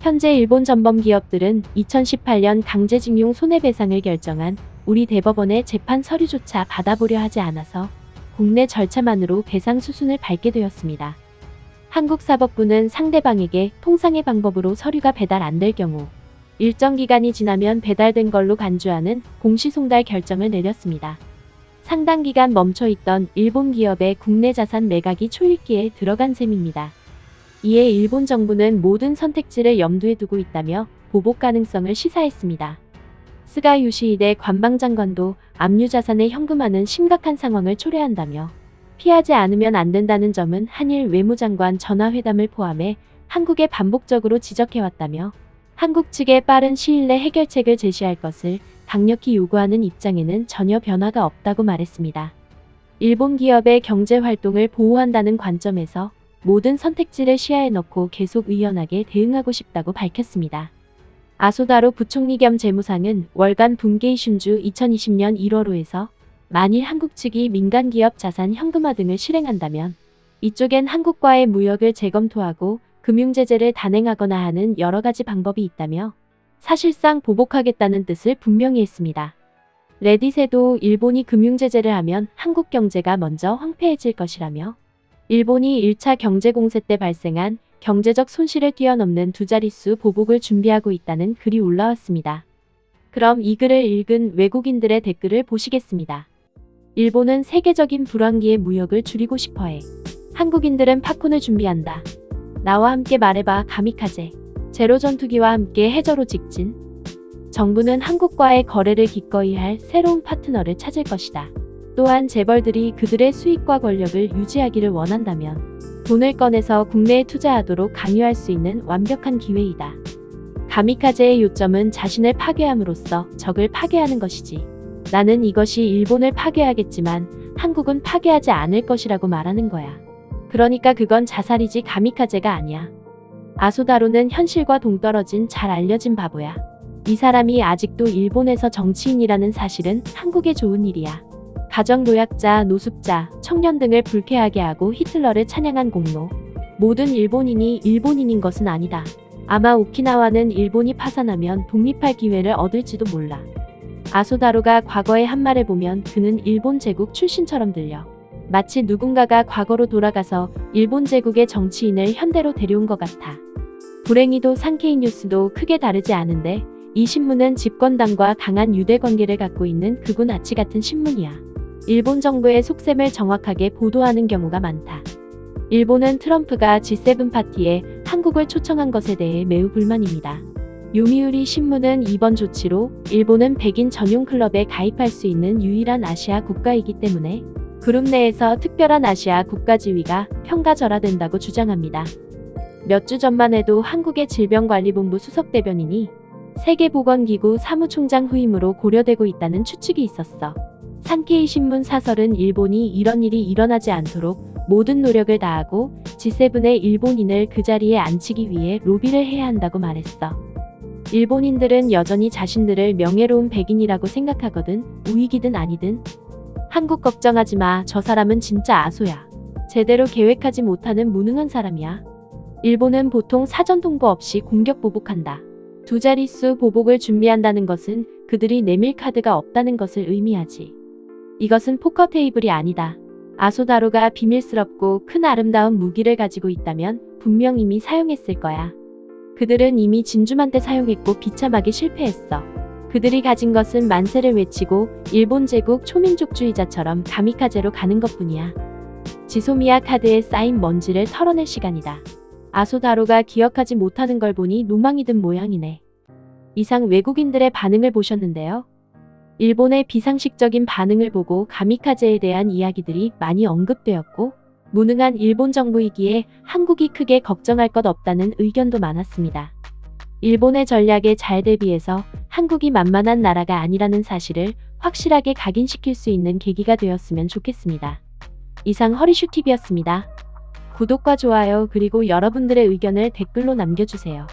현재 일본 전범 기업들은 2018년 강제징용 손해배상을 결정한 우리 대법원의 재판 서류조차 받아보려 하지 않아서 국내 절차만으로 배상 수순을 밟게 되었습니다. 한국사법부는 상대방에게 통상의 방법으로 서류가 배달 안 될 경우 일정 기간이 지나면 배달된 걸로 간주하는 공시송달 결정을 내렸습니다. 상당 기간 멈춰있던 일본 기업의 국내 자산 매각이 초읽기에 들어간 셈입니다. 이에 일본 정부는 모든 선택지를 염두에 두고 있다며 보복 가능성을 시사했습니다. 스가 요시히데 관방장관도 압류 자산의 현금화는 심각한 상황을 초래한다며 피하지 않으면 안 된다는 점은 한일 외무장관 전화회담을 포함해 한국에 반복적으로 지적해왔다며 한국 측에 빠른 시일 내 해결책을 제시할 것을 강력히 요구하는 입장에는 전혀 변화가 없다고 말했습니다. 일본 기업의 경제 활동을 보호한다는 관점에서 모든 선택지를 시야에 넣고 계속 의연하게 대응하고 싶다고 밝혔습니다. 아소다로 부총리 겸 재무상은 월간 분계이 슌주 2020년 1월호에서 만일 한국 측이 민간 기업 자산 현금화 등을 실행한다면 이쪽엔 한국과의 무역을 재검토하고 금융제재를 단행하거나 하는 여러 가지 방법이 있다며 사실상 보복하겠다는 뜻을 분명히 했습니다. 레딧에도 일본이 금융제재를 하면 한국 경제가 먼저 황폐해질 것이라며 일본이 1차 경제공세 때 발생한 경제적 손실을 뛰어넘는 두 자릿수 보복을 준비하고 있다는 글이 올라왔습니다. 그럼 이 글을 읽은 외국인들의 댓글을 보시겠습니다. 일본은 세계적인 불황기에 무역을 줄이고 싶어해. 한국인들은 팝콘을 준비한다. 나와 함께 말해봐 가미카제. 제로 전투기와 함께 해저로 직진. 정부는 한국과의 거래를 기꺼이 할 새로운 파트너를 찾을 것이다. 또한 재벌들이 그들의 수익과 권력을 유지하기를 원한다면 돈을 꺼내서 국내에 투자하도록 강요할 수 있는 완벽한 기회이다. 가미카제의 요점은 자신을 파괴함으로써 적을 파괴하는 것이지. 나는 이것이 일본을 파괴하겠지만 한국은 파괴하지 않을 것이라고 말하는 거야. 그러니까 그건 자살이지 가미카제가 아니야. 아소다로는 현실과 동떨어진 잘 알려진 바보야. 이 사람이 아직도 일본에서 정치인이라는 사실은 한국에 좋은 일이야. 가정 노약자, 노숙자, 청년 등을 불쾌하게 하고 히틀러를 찬양한 공로. 모든 일본인이 일본인인 것은 아니다. 아마 오키나와는 일본이 파산하면 독립할 기회를 얻을지도 몰라. 아소다로가 과거의 한 말을 보면 그는 일본 제국 출신처럼 들려. 마치 누군가가 과거로 돌아가서 일본 제국의 정치인을 현대로 데려온 것 같아. 불행히도 산케이 뉴스도 크게 다르지 않은데 이 신문은 집권당과 강한 유대 관계를 갖고 있는 극우 나치 같은 신문이야. 일본 정부의 속셈을 정확하게 보도하는 경우가 많다. 일본은 트럼프가 G7 파티에 한국을 초청한 것에 대해 매우 불만입니다. 요미우리 신문은 이번 조치로 일본은 백인 전용 클럽에 가입할 수 있는 유일한 아시아 국가이기 때문에 그룹 내에서 특별한 아시아 국가 지위가 평가절하된다고 주장합니다. 몇 주 전만 해도 한국의 질병관리본부 수석대변인이 세계보건기구 사무총장 후임으로 고려되고 있다는 추측이 있었어. 산케이 신문 사설은 일본이 이런 일이 일어나지 않도록 모든 노력을 다하고 G7의 일본인을 그 자리에 앉히기 위해 로비를 해야 한다고 말했어. 일본인들은 여전히 자신들을 명예로운 백인이라고 생각하거든. 우익이든 아니든. 한국 걱정하지 마. 저 사람은 진짜 아소야. 제대로 계획하지 못하는 무능한 사람이야. 일본은 보통 사전 통보 없이 공격 보복한다. 두 자릿수 보복을 준비한다는 것은 그들이 내밀 카드가 없다는 것을 의미하지. 이것은 포커 테이블이 아니다. 아소다로가 비밀스럽고 큰 아름다운 무기를 가지고 있다면 분명 이미 사용했을 거야. 그들은 이미 진주만 때 사용했고 비참하게 실패했어. 그들이 가진 것은 만세를 외치고 일본 제국 초민족주의자처럼 가미카제로 가는 것뿐이야. 지소미아 카드에 쌓인 먼지를 털어낼 시간이다. 아소다로가 기억하지 못하는 걸 보니 노망이 든 모양이네. 이상 외국인들의 반응을 보셨는데요. 일본의 비상식적인 반응을 보고 가미카제에 대한 이야기들이 많이 언급되었고 무능한 일본 정부이기에 한국이 크게 걱정할 것 없다는 의견도 많았습니다. 일본의 전략에 잘 대비해서 한국이 만만한 나라가 아니라는 사실을 확실하게 각인시킬 수 있는 계기가 되었으면 좋겠습니다. 이상 허리슈TV였습니다. 구독과 좋아요 그리고 여러분들의 의견을 댓글로 남겨주세요.